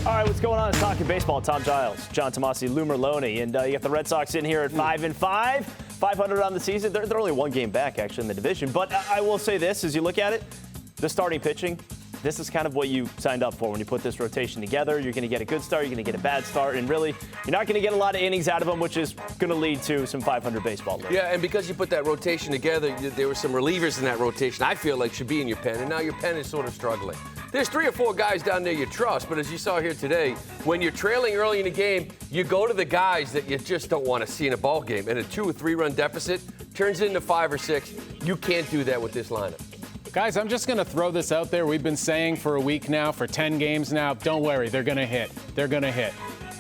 All right, what's going on? It's Talkin Baseball. Tom Giles, John Tomase, Lou Merloni, and you got the Red Sox in here at 5-5, 500 on the season. They're only one game back, actually, in the division. But I will say this, as you look at it, the starting pitching, this is kind of what you signed up for when you put this rotation together. You're going to get a good start, you're going to get a bad start, and really, you're not going to get a lot of innings out of them, which is going to lead to some 500 baseball league. Yeah, and because you put that rotation together, there were some relievers in that rotation I feel like should be in your pen, and now your pen is sort of struggling. There's 3 or 4 guys down there you trust, but as you saw here today, when you're trailing early in the game, you go to the guys that you just don't want to see in a ball game, and a 2 or 3 run deficit turns into 5 or 6. You can't do that with this lineup. Guys, I'm just going to throw this out there. We've been saying for a week now, for 10 games now, don't worry, they're going to hit. They're going to hit.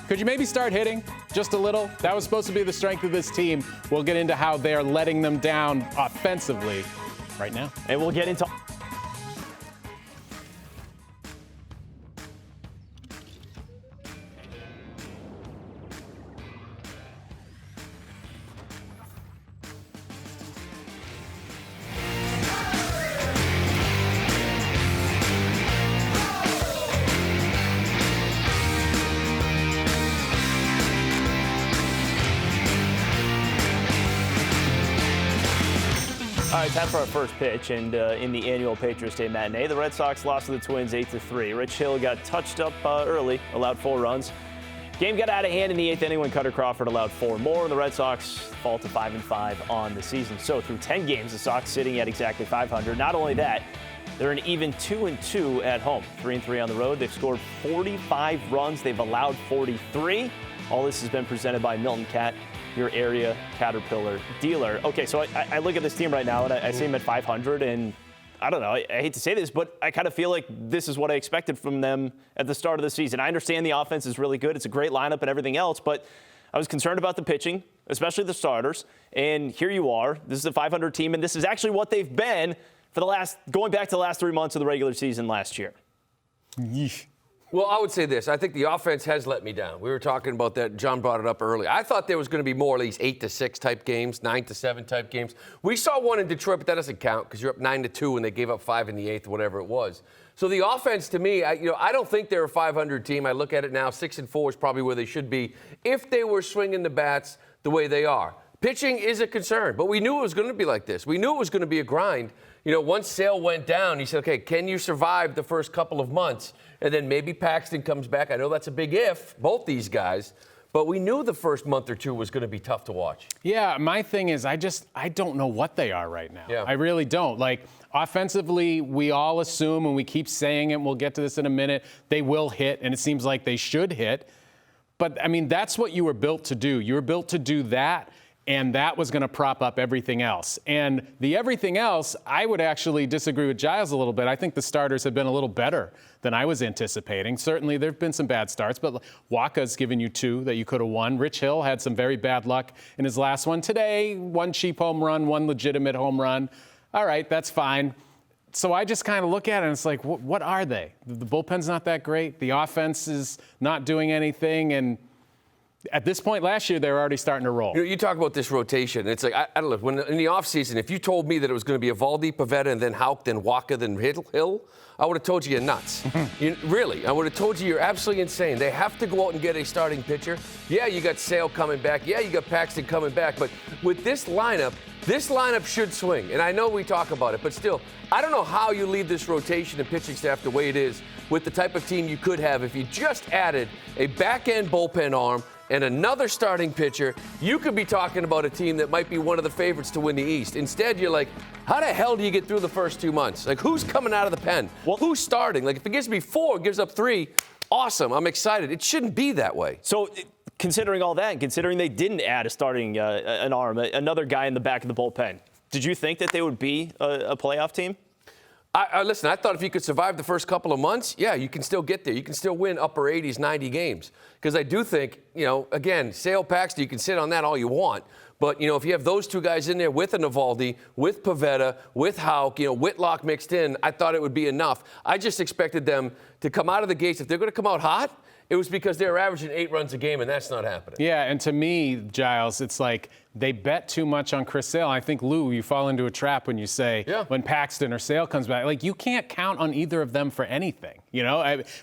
Could you maybe start hitting just a little? That was supposed to be the strength of this team. We'll get into how they're letting them down offensively right now. And we'll get into... All right, time for our first pitch, and in the annual Patriots Day matinee, the Red Sox lost to the Twins 8-3. Rich Hill got touched up early, allowed 4 runs. Game got out of hand in the 8th inning when Cutter Crawford allowed 4 more, and the Red Sox fall to 5-5 on the season. So through 10 games, the Sox sitting at exactly 500. Not only that, they're an even 2-2 at home, 3-3 on the road. They've scored 45 runs. They've allowed 43. All this has been presented by Milton Cat, your area Caterpillar dealer. Okay, so I look at this team right now, and I see them at 500, and I don't know, I hate to say this, but I kind of feel like this is what I expected from them at the start of the season. I understand the offense is really good. It's a great lineup and everything else, but I was concerned about the pitching, especially the starters, and here you are. This is a 500 team, and this is actually what they've been for going back to the last 3 months of the regular season last year. Yeesh. Well, I would say this. I think the offense has let me down. We were talking about that. John brought it up early. I thought there was going to be more of these 8-6 type games, 9-7 type games. We saw one in Detroit, but that doesn't count because you're up 9-2 and they gave up 5 in the 8th, whatever it was. So the offense, to me, I don't think they're a 500 team. I look at it now, 6-4 is probably where they should be if they were swinging the bats the way they are. Pitching is a concern, but we knew it was going to be like this. We knew it was going to be a grind. Once Sale went down, he said, okay, can you survive the first couple of months? And then maybe Paxton comes back. I know that's a big if, both these guys. But we knew the first month or 2 was going to be tough to watch. Yeah, my thing is I don't know what they are right now. Yeah. I really don't. Like, offensively, we all assume, and we keep saying it, and we'll get to this in a minute, they will hit, and it seems like they should hit. But, I mean, that's what you were built to do. You were built to do that. And that was going to prop up everything else. And the everything else, I would actually disagree with Giles a little bit. I think the starters have been a little better than I was anticipating. Certainly, there have been some bad starts, but Waka's given you 2 that you could have won. Rich Hill had some very bad luck in his last one. Today, 1 cheap home run, 1 legitimate home run. All right, that's fine. So I just kind of look at it and it's like, what are they? The bullpen's not that great. The offense is not doing anything. And at this point last year, they were already starting to roll. You talk about this rotation. It's like, I don't know, when in the offseason, if you told me that it was going to be Eovaldi, Pivetta, and then Houck, then Waka, then Hill, I would have told you you're nuts. Really, I would have told you you're absolutely insane. They have to go out and get a starting pitcher. Yeah, you got Sale coming back. Yeah, you got Paxton coming back. But with this lineup should swing. And I know we talk about it, but still, I don't know how you leave this rotation and pitching staff the way it is with the type of team you could have if you just added a back-end bullpen arm and another starting pitcher. You could be talking about a team that might be one of the favorites to win the East. Instead, you're like, how the hell do you get through the first 2 months? Like, who's coming out of the pen? Well, who's starting? Like, if it gives me 4, gives up 3, awesome, I'm excited. It shouldn't be that way. So, considering all that, and considering they didn't add a starting an arm, another guy in the back of the bullpen, did you think that they would be a playoff team? Listen, I thought if you could survive the first couple of months, yeah, you can still get there. You can still win upper 80s, 90 games. Because I do think, again, Sale, Paxton, you can sit on that all you want. But, if you have those two guys in there with an Eovaldi, with Pivetta, with Houck, Whitlock mixed in, I thought it would be enough. I just expected them to come out of the gates. If they're going to come out hot, it was because they were averaging 8 runs a game, and that's not happening. Yeah, and to me, Giles, it's like they bet too much on Chris Sale. I think, Lou, you fall into a trap when you say when Paxton or Sale comes back. Like, you can't count on either of them for anything.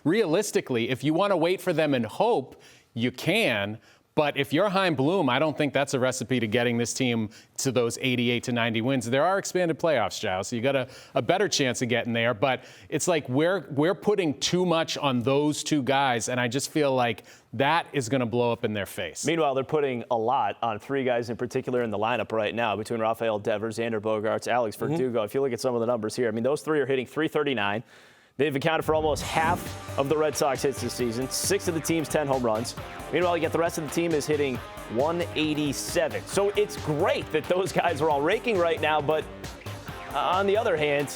Realistically, if you want to wait for them and hope, you can. But if you're Chaim Bloom, I don't think that's a recipe to getting this team to those 88 to 90 wins. There are expanded playoffs, Giles, so you got a better chance of getting there. But it's like we're putting too much on those two guys, and I just feel like that is going to blow up in their face. Meanwhile, they're putting a lot on 3 guys in particular in the lineup right now between Rafael Devers, Xander Bogaerts, Alex Verdugo. If you look at some of the numbers here, those 3 are hitting .339. They've accounted for almost half of the Red Sox hits this season. 6 of the team's 10 home runs. Meanwhile, you get the rest of the team is hitting .187. So it's great that those guys are all raking right now. But on the other hand,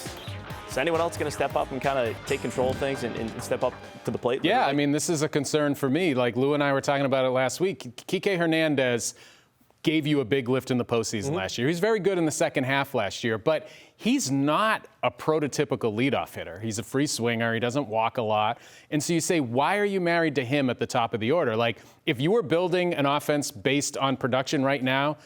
is anyone else going to step up and kind of take control of things and step up to the plate? Yeah, this is a concern for me. Like Lou and I were talking about it last week. Kike Hernandez gave you a big lift in the postseason last year. He's very good in the second half last year, but he's not a prototypical leadoff hitter. He's a free swinger. He doesn't walk a lot. And so you say, why are you married to him at the top of the order? Like, if you were building an offense based on production right now,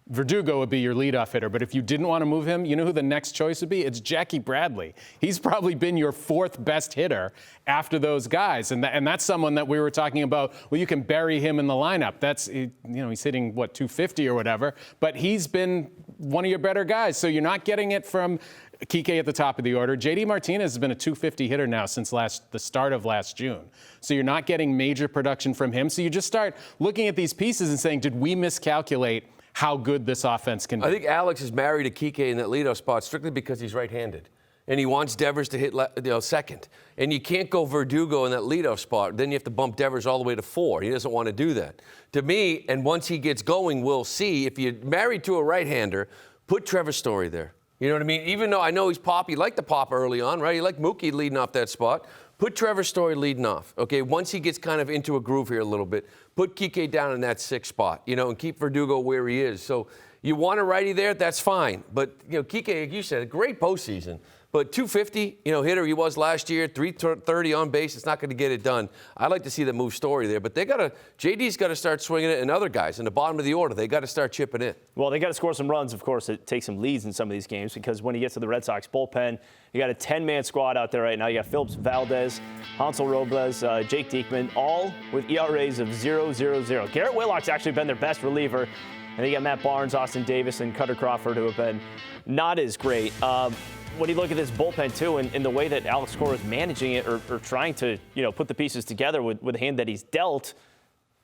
Verdugo would be your leadoff hitter. But if you didn't want to move him, you know who the next choice would be? It's Jackie Bradley. He's probably been your 4th best hitter after those guys. And that's someone that we were talking about, well, you can bury him in the lineup. That's, he's hitting, 250 or whatever. But he's been one of your better guys. So you're not getting it from Kike at the top of the order. J.D. Martinez has been a .250 hitter now since the start of last June. So you're not getting major production from him. So you just start looking at these pieces and saying, did we miscalculate how good this offense can be? I think Alex is married to Kike in that leadoff spot strictly because he's right-handed. And he wants Devers to hit second. And you can't go Verdugo in that leadoff spot. Then you have to bump Devers all the way to 4. He doesn't want to do that. To me, and once he gets going, we'll see. If you're married to a right-hander, put Trevor Story there. You know what I mean? Even though I know he's pop, he liked to pop early on, right? He liked Mookie leading off that spot. Put Trevor Story leading off, okay? Once he gets kind of into a groove here a little bit, put Kike down in that 6th spot, and keep Verdugo where he is. So you want a righty there, that's fine. But, Kike, like you said, a great postseason. But .250, hitter he was last year, .330 on base. It's not going to get it done. I'd like to see them move Story there. But JD's got to start swinging it, and other guys in the bottom of the order, they got to start chipping in. Well, they got to score some runs, of course, to take some leads in some of these games, because when you get to the Red Sox bullpen, you got a 10-man squad out there right now. You got Phillips Valdez, Hansel Robles, Jake Diekman, all with ERAs of 0.00. Garrett Whitlock's actually been their best reliever. And you got Matt Barnes, Austin Davis, and Cutter Crawford, who have been not as great. When you look at this bullpen, too, and the way that Alex Cora is managing it or trying to, put the pieces together with the hand that he's dealt,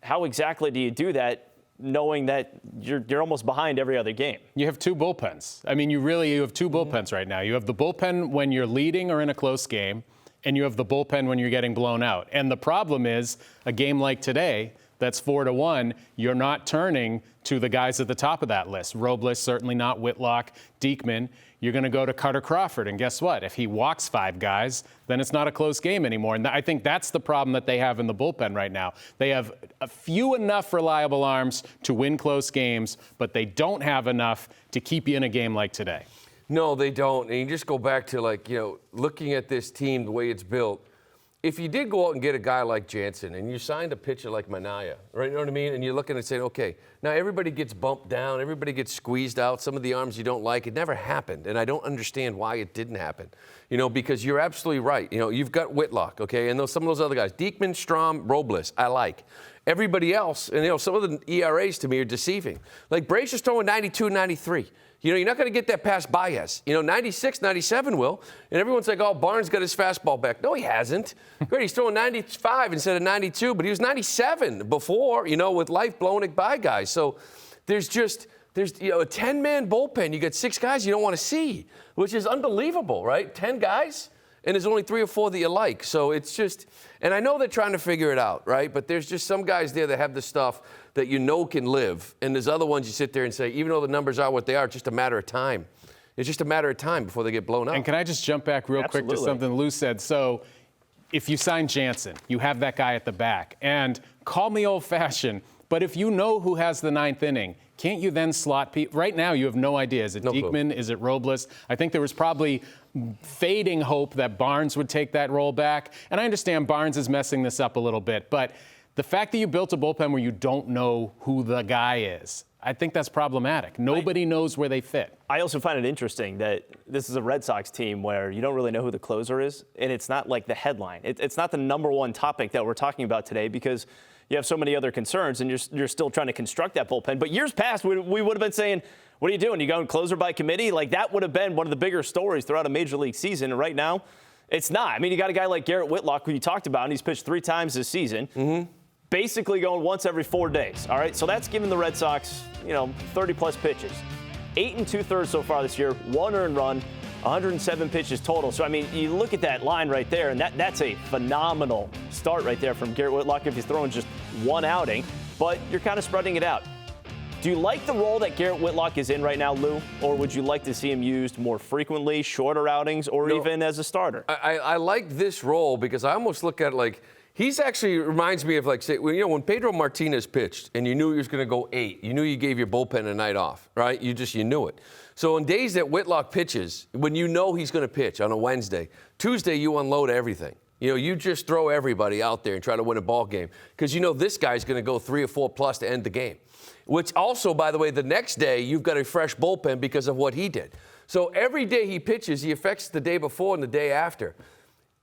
how exactly do you do that knowing that you're almost behind every other game? You have 2 bullpens. You have 2 bullpens right now. You have the bullpen when you're leading or in a close game, and you have the bullpen when you're getting blown out. And the problem is, a game like today, that's 4-1, you're not turning to the guys at the top of that list. Robles, certainly not. Whitlock, Diekman. You're going to go to Cutter Crawford. And guess what? If he walks 5 guys, then it's not a close game anymore. And I think that's the problem that they have in the bullpen right now. They have a few enough reliable arms to win close games, but they don't have enough to keep you in a game like today. No, they don't. And you just go back to, looking at this team, the way it's built. If you did go out and get a guy like Jansen and you signed a pitcher like Manaea, right? You know what I mean? And you're looking and saying, okay, now everybody gets bumped down, everybody gets squeezed out, some of the arms you don't like. It never happened, and I don't understand why it didn't happen. Because you're absolutely right. You've got Whitlock, okay, and some of those other guys, Diekman, Strom, Robles, I like. Everybody else, and some of the ERAs to me are deceiving. Like Brazier's throwing 92, 93. You're not going to get that past Baez. 96, 97 will. And everyone's like, oh, Barnes got his fastball back. No, he hasn't. Great, he's throwing 95 instead of 92, but he was 97 before, with life blowing it by guys. So there's a 10-man bullpen. You got 6 guys you don't want to see, which is unbelievable, right? 10 guys? And there's only 3 or 4 that you like. So it's just, and I know they're trying to figure it out, right? But there's just some guys there that have the stuff that can live. And there's other ones you sit there and say, even though the numbers are what they are, it's just a matter of time. It's just a matter of time before they get blown up. And can I just jump back real quick to something Lou said? So if you sign Jansen, you have that guy at the back. And call me old-fashioned, But if you know who has the ninth inning, can't you then slot people? Right now, you have no idea. Is it Diekman? Is it Robles? I think there was probably fading hope that Barnes would take that role back. And I understand Barnes is messing this up a little bit. But the fact that you built a bullpen where you don't know who the guy is, I think that's problematic. Nobody knows where they fit. I also find it interesting that this is a Red Sox team where you don't really know who the closer is, and it's not like the headline. It's not the number one topic that we're talking about today because you have so many other concerns, and you're still trying to construct that bullpen. But years past, we would have been saying, what are you doing? You going closer by committee? Like, that would have been one of the bigger stories throughout a Major League season, and right now, it's not. I mean, you got a guy like Garrett Whitlock, who you talked about, and he's pitched 3 times this season. Basically going once every 4 days, all right? So that's given the Red Sox, 30-plus pitches. 8 2/3 so far this year, 1 earned run, 107 pitches total. So, I mean, you look at that line right there, and that's a phenomenal start right there from Garrett Whitlock if he's throwing just 1 outing. But you're kind of spreading it out. Do you like the role that Garrett Whitlock is in right now, Lou? Or would you like to see him used more frequently, shorter outings, or even as a starter? I like this role because I almost look at it like he's actually reminds me of, like, say, when Pedro Martinez pitched and you knew he was going to go 8, you knew you gave your bullpen a night off, right? You knew it. So on days that Whitlock pitches, when you know he's going to pitch on a Wednesday, Tuesday you unload everything. You just throw everybody out there and try to win a ball game because you know this guy's going to go 3 or 4 plus to end the game. Which also, by the way, the next day you've got a fresh bullpen because of what he did. So every day he pitches, he affects the day before and the day after.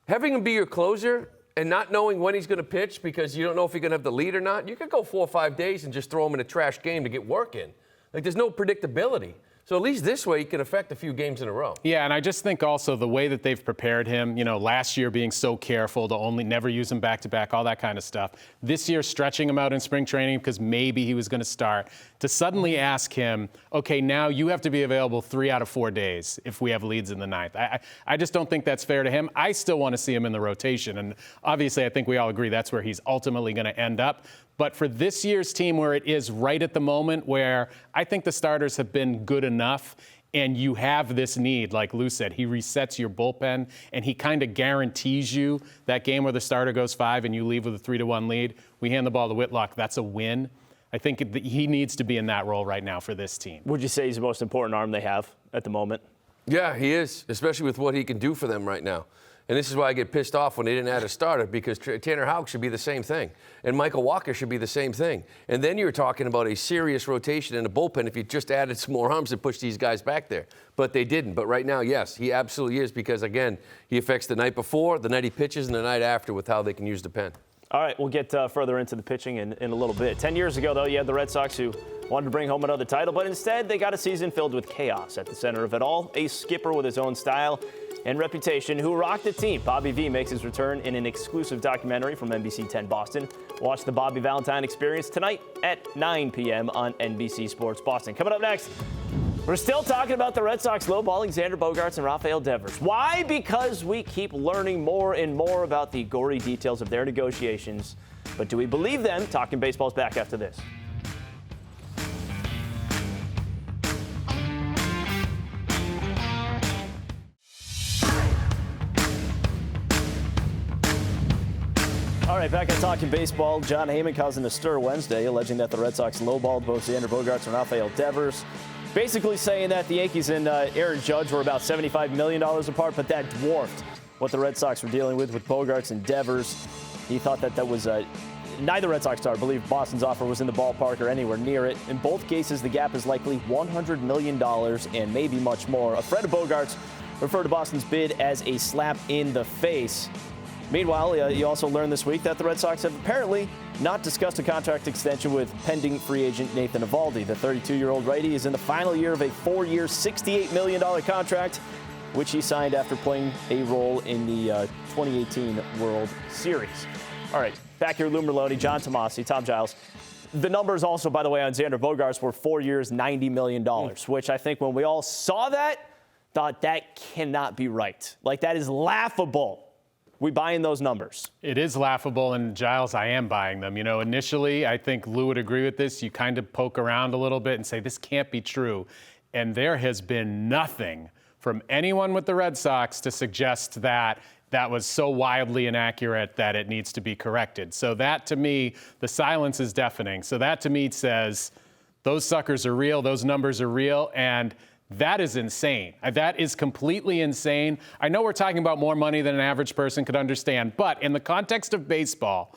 Having him be your closer and not knowing when he's going to pitch because you don't know if you're going to have the lead or not, you could go 4 or 5 days and just throw him in a trash game to get work in. Like, there's no predictability. So at least this way, he can affect a few games in a row. Yeah, and I just think also the way that they've prepared him, last year being so careful to only never use him back-to-back, all that kind of stuff. This year, stretching him out in spring training because maybe he was going to start. To suddenly ask him, okay, now you have to be available 3 out of 4 days if we have leads in the 9th. I just don't think that's fair to him. I still want to see him in the rotation, and obviously I think we all agree that's where he's ultimately going to end up. But for this year's team where it is right at the moment where I think the starters have been good enough and you have this need, like Lou said, he resets your bullpen and he kind of guarantees you that game where the starter goes 5 and you leave with a 3-1 lead. We hand the ball to Whitlock. That's a win. I think he needs to be in that role right now for this team. Would you say he's the most important arm they have at the moment? Yeah, he is, especially with what he can do for them right now. And this is why I get pissed off when they didn't add a starter, because Tanner Houck should be the same thing. And Michael Walker should be the same thing. And then you're talking about a serious rotation in the bullpen if you just added some more arms and pushed these guys back there. But they didn't. But right now, yes, he absolutely is because, again, he affects the night before, the night he pitches, and the night after with how they can use the pen. All right, we'll get further into the pitching in a little bit. 10 years ago, though, you had the Red Sox who wanted to bring home another title, but instead they got a season filled with chaos at the center of it all. A skipper with his own style and reputation who rocked the team. Bobby V makes his return in an exclusive documentary from NBC 10 Boston. Watch the Bobby Valentine Experience tonight at 9 p.m. on NBC Sports Boston. Coming up next, we're still talking about the Red Sox lowballing Xander Bogaerts and Rafael Devers. Why? Because we keep learning more and more about the gory details of their negotiations. But do we believe them? Talkin Baseball's back after this. All right, back on Talkin Baseball. John Heyman causing a stir Wednesday, alleging that the Red Sox lowballed both Xander Bogaerts and Rafael Devers. Basically saying that the Yankees and Aaron Judge were about $75 million apart, but that dwarfed what the Red Sox were dealing with Bogaerts and Devers. He thought that was neither Red Sox star believed Boston's offer was in the ballpark or anywhere near it. In both cases, the gap is likely $100 million and maybe much more. A friend of Bogaerts referred to Boston's bid as a slap in the face. Meanwhile, you also learned this week that the Red Sox have apparently not discussed a contract extension with pending free agent Nathan Eovaldi. The 32-year-old righty is in the final year of a 4-year, $68 million contract, which he signed after playing a role in the 2018 World Series. All right, back here, Lou Merloni, Tomase, Tom Giles. The numbers also, by the way, on Xander Bogaerts were 4 years, $90 million, which I think when we all saw that, thought that cannot be right. Like, that is laughable. We buying those numbers? It is laughable, and Giles, I am buying them. Initially, I think Lou would agree with this. You kind of poke around a little bit and say, this can't be true. And there has been nothing from anyone with the Red Sox to suggest that that was so wildly inaccurate that it needs to be corrected. So that, to me, the silence is deafening. So that, to me, says those suckers are real, those numbers are real, and that is insane. That is completely insane. I know we're talking about more money than an average person could understand, but in the context of baseball,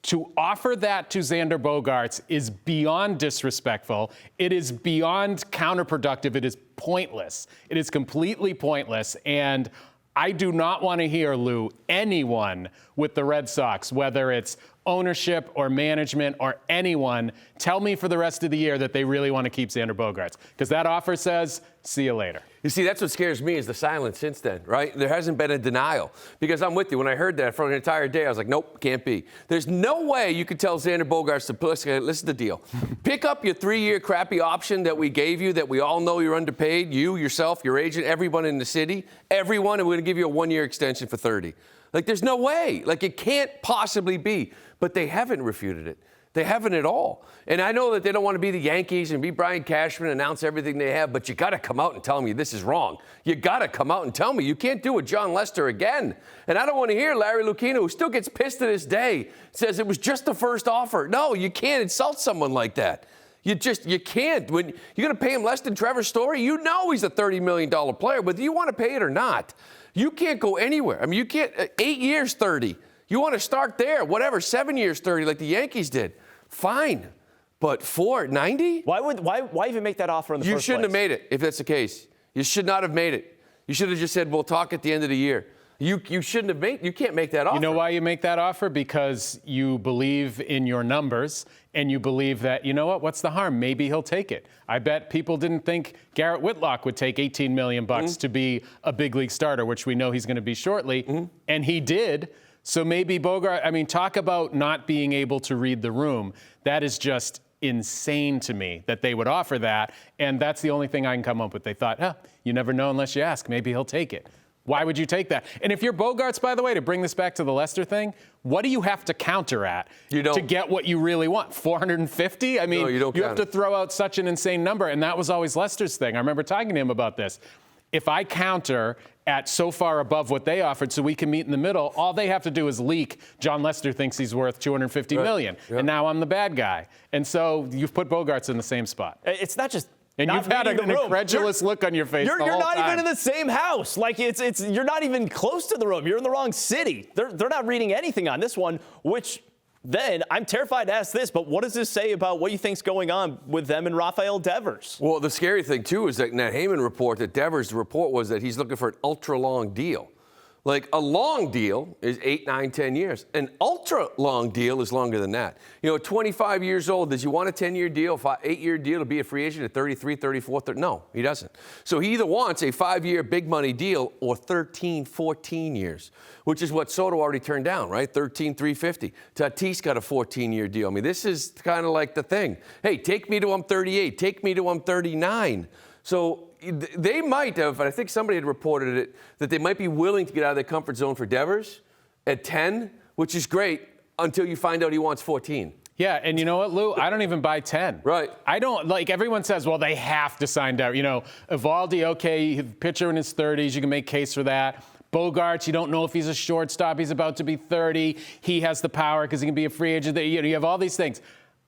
to offer that to Xander Bogaerts is beyond disrespectful. It is beyond counterproductive. It is pointless. It is completely pointless. And I do not want to hear, Lou, anyone with the Red Sox, whether it's ownership or management or anyone, tell me for the rest of the year that they really want to keep Xander Bogaerts. Because that offer says, see you later. You see, that's what scares me is the silence since then, right? There hasn't been a denial. Because I'm with you. When I heard that for an entire day, I was like, nope, can't be. There's no way you could tell Xander Bogaerts to listen to the deal. Pick up your 3-year crappy option that we gave you, that we all know you're underpaid, you, yourself, your agent, everyone in the city, everyone, and we're going to give you a 1-year extension for 30. Like, there's no way. Like, it can't possibly be. But they haven't refuted it. They haven't at all. And I know that they don't want to be the Yankees and be Brian Cashman and announce everything they have, but you got to come out and tell me this is wrong. You got to come out and tell me. You can't do a John Lester again. And I don't want to hear Larry Lucchino, who still gets pissed to this day, says it was just the first offer. No, you can't insult someone like that. You can't. When you're going to pay him less than Trevor Story, you know he's a $30 million player, whether you want to pay it or not. You can't go anywhere. I mean, you can't, 8 years, 30. You want to start there, whatever, 7 years, 30, like the Yankees did. Fine. But $4.90? Why even make that offer in the first place? You shouldn't have made it if that's the case. You should not have made it. You should have just said, we'll talk at the end of the year. You shouldn't have made, you can't make that offer. You know why you make that offer? Because you believe in your numbers and you believe that, you know what, what's the harm? Maybe he'll take it. I bet people didn't think Garrett Whitlock would take $18 million to be a big league starter, which we know he's going to be shortly. And he did. So maybe Bogaerts, I mean, talk about not being able to read the room. That is just insane to me that they would offer that. And that's the only thing I can come up with. They thought, you never know unless you ask. Maybe he'll take it. Why would you take that? And if you're Bogaerts, by the way, to bring this back to the Lester thing, what do you have to counter at to get what you really want? 450? I mean, you have to throw out such an insane number. And that was always Lester's thing. I remember talking to him about this. If I counter at so far above what they offered so we can meet in the middle, all they have to do is leak John Lester thinks he's worth $250 million. Yep. And now I'm the bad guy. And so you've put Bogaerts in the same spot. It's not just... And you've had an incredulous look on your face the whole You're not time. even in the same house. Like, you're not even close to the room. You're in the wrong city. They're not reading anything on this one, which then I'm terrified to ask this, but what does this say about what you think's going on with them and Rafael Devers? Well, the scary thing, too, is that in that Heyman report, that Devers' report was that he's looking for an ultra-long deal. Like, a long deal is 8, 9, 10 years. An ultra-long deal is longer than that. You know, at 25 years old, does he want a 10-year deal, 8-year deal to be a free agent at 33, 34, 30? No, he doesn't. So he either wants a 5-year big-money deal or 13, 14 years, which is what Soto already turned down, right? 13, 350. Tatis got a 14-year deal. I mean, this is kind of like the thing. Hey, take me to I'm 38. Take me to I'm 39. So they might have, and I think somebody had reported it, that they might be willing to get out of their comfort zone for Devers at 10, which is great, until you find out he wants 14. Yeah, and you know what, Lou? I don't even buy 10. Right. I don't, like, everyone says, well, they have to sign Devers. You know, Evaldi, okay, pitcher in his 30s, you can make case for that. Bogaerts, you don't know if he's a shortstop. He's about to be 30. He has the power because he can be a free agent. You have all these things.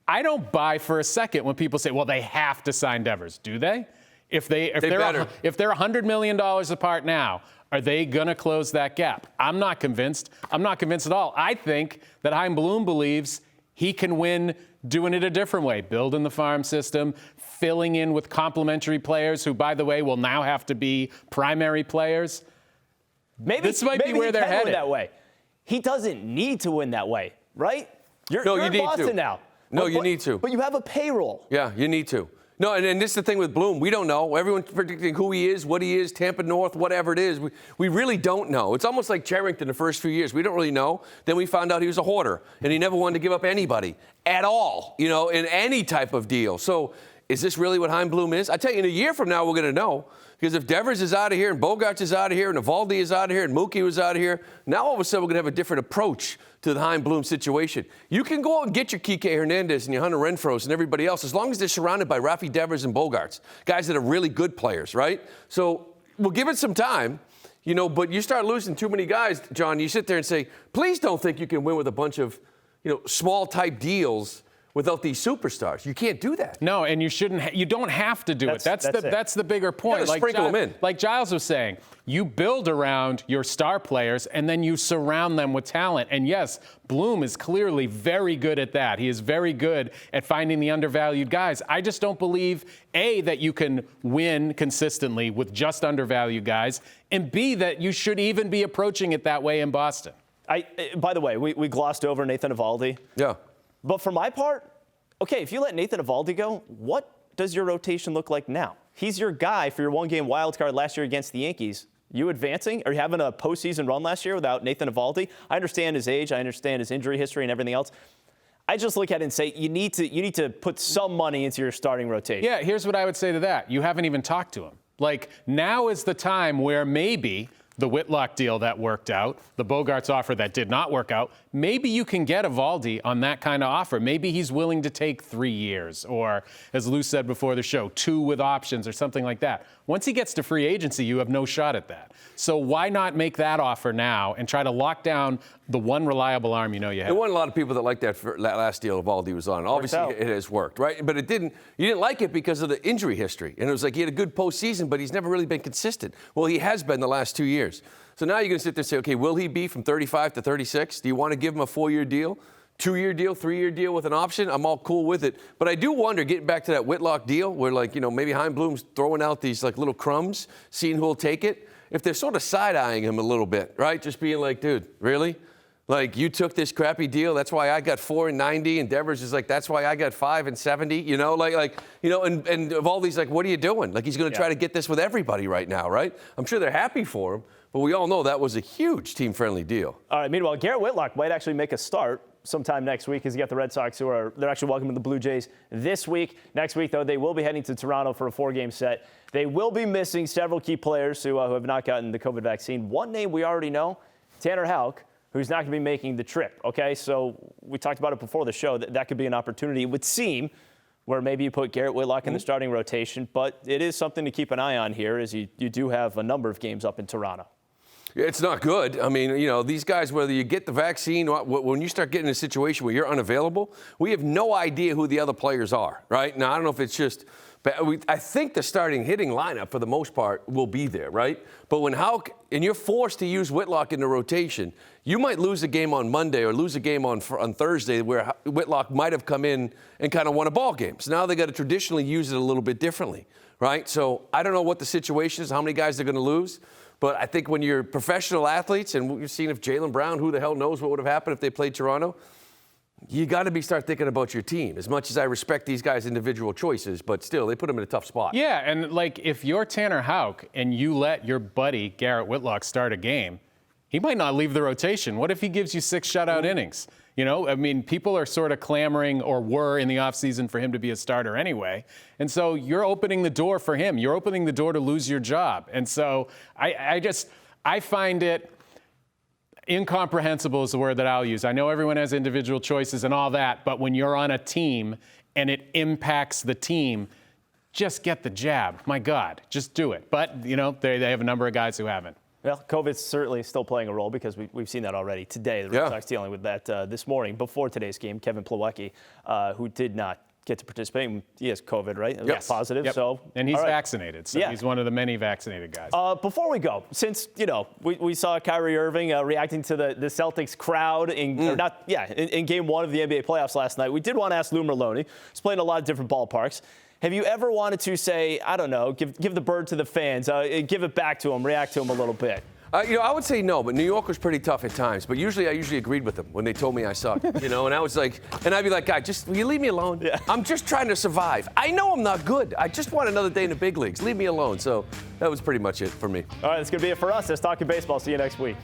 I don't buy for a second when people say, well, they have to sign Devers. Do they? If they're $100 million apart now, are they going to close that gap? I'm not convinced. I'm not convinced at all. I think that Chaim Bloom believes he can win doing it a different way, building the farm system, filling in with complementary players who, by the way, will now have to be primary players. Maybe this might be where they're headed. That way. He doesn't need to win that way, right? You're in Boston now. No, you need to. But you have a payroll. Yeah, you need to. No, and this is the thing with Bloom. We don't know. Everyone's predicting who he is, what he is, Tampa North, whatever it is. We really don't know. It's almost like Charrington the first few years. We don't really know. Then we found out he was a hoarder, and he never wanted to give up anybody at all, you know, in any type of deal. So is this really what Chaim Bloom is? I tell you, in a year from now, we're going to know. Because if Devers is out of here and Bogaerts is out of here and Evaldi is out of here and Mookie was out of here, now all of a sudden we're going to have a different approach to the Chaim Bloom situation. You can go out and get your Kike Hernandez and your Hunter Renfroes and everybody else as long as they're surrounded by Rafi Devers and Bogaerts, guys that are really good players, right? So we'll give it some time. But you start losing too many guys, John. You sit there and say, please don't think you can win with a bunch of, small type deals without these superstars. You can't do that. No, and you shouldn't. You don't have to do it. That's the bigger point. You gotta sprinkle them in. Like Giles was saying, you build around your star players and then you surround them with talent. And yes, Bloom is clearly very good at that. He is very good at finding the undervalued guys. I just don't believe, A, that you can win consistently with just undervalued guys, and B, that you should even be approaching it that way in Boston. By the way, we glossed over Nathan Eovaldi. Yeah. But for my part, okay, if you let Nathan Eovaldi go, what does your rotation look like now? He's your guy for your one-game wild card last year against the Yankees. You advancing? Are you having a postseason run last year without Nathan Eovaldi? I understand his age. I understand his injury history and everything else. I just look at it and say you need to put some money into your starting rotation. Yeah, here's what I would say to that. You haven't even talked to him. Like, now is the time where maybe the Whitlock deal that worked out, the Bogaerts offer that did not work out, maybe you can get Eovaldi on that kind of offer. Maybe he's willing to take 3 years, or, as Lou said before the show, 2 with options or something like that. Once he gets to free agency, you have no shot at that. So why not make that offer now and try to lock down the one reliable arm you have? There weren't a lot of people that liked that last deal Eovaldi was on. Obviously, it has worked, right? But you didn't like it because of the injury history. And it was like he had a good postseason, but he's never really been consistent. Well, he has been the last 2 years. So now you're going to sit there and say, okay, will he be from 35 to 36? Do you want to give him a 4-year deal, 2-year deal, 3-year deal with an option? I'm all cool with it. But I do wonder, getting back to that Whitlock deal, where maybe Chaim Bloom's throwing out these little crumbs, seeing who'll take it. If they're sort of side-eyeing him a little bit, right? Just being like, dude, really? Like, you took this crappy deal. That's why I got 4 and 90. And Devers is like, that's why I got 5 and 70. And of all these, what are you doing? Like, he's going to try to get this with everybody right now, right? I'm sure they're happy for him. But we all know that was a huge team-friendly deal. All right, meanwhile, Garrett Whitlock might actually make a start sometime next week, because you got the Red Sox they're actually welcoming the Blue Jays this week. Next week, though, they will be heading to Toronto for a 4-game set. They will be missing several key players who have not gotten the COVID vaccine. One name we already know, Tanner Houck, who's not going to be making the trip, okay? So we talked about it before the show. That could be an opportunity, it would seem, where maybe you put Garrett Whitlock in the starting rotation. But it is something to keep an eye on here, as you do have a number of games up in Toronto. It's not good. I mean, these guys, whether you get the vaccine, when you start getting in a situation where you're unavailable, we have no idea who the other players are, right? Now, I don't know if it's just I think the starting hitting lineup, for the most part, will be there, right? But when Houck, and you're forced to use Whitlock in the rotation, you might lose a game on Monday or lose a game on Thursday where Whitlock might have come in and kind of won a ball game. So now they got to traditionally use it a little bit differently, right? So I don't know what the situation is, how many guys they're going to lose. But I think when you're professional athletes, and we've seen if Jaylen Brown, who the hell knows what would have happened if they played Toronto, you got to start thinking about your team. As much as I respect these guys' individual choices, but still, they put them in a tough spot. Yeah, and if you're Tanner Houck and you let your buddy Garrett Whitlock start a game, he might not leave the rotation. What if he gives you 6 shutout innings? People are sort of clamoring, or were in the offseason, for him to be a starter anyway. And so you're opening the door for him. You're opening the door to lose your job. And so I find it incomprehensible is the word that I'll use. I know everyone has individual choices and all that, but when you're on a team and it impacts the team, just get the jab. My God, just do it. But, they have a number of guys who haven't. Well, COVID's certainly still playing a role, because we've seen that already today. The Red Sox dealing with that this morning before today's game. Kevin Plawecki, who did not get to participate. He has COVID, right? Yes. Positive. Yep. So, and he's vaccinated, so he's one of the many vaccinated guys. Before we go, since we saw Kyrie Irving reacting to the Celtics crowd in Game 1 of the NBA playoffs last night, we did want to ask Lou Merloni. He's playing a lot of different ballparks. Have you ever wanted to say, I don't know, give the bird to the fans, give it back to them, react to them a little bit? I would say no, but New York was pretty tough at times. But I usually agreed with them when they told me I sucked, and I was like, and I'd be like, God, will you leave me alone? Yeah. I'm just trying to survive. I know I'm not good. I just want another day in the big leagues. Leave me alone. So that was pretty much it for me. All right, that's going to be it for us. That's Talkin Baseball. See you next week.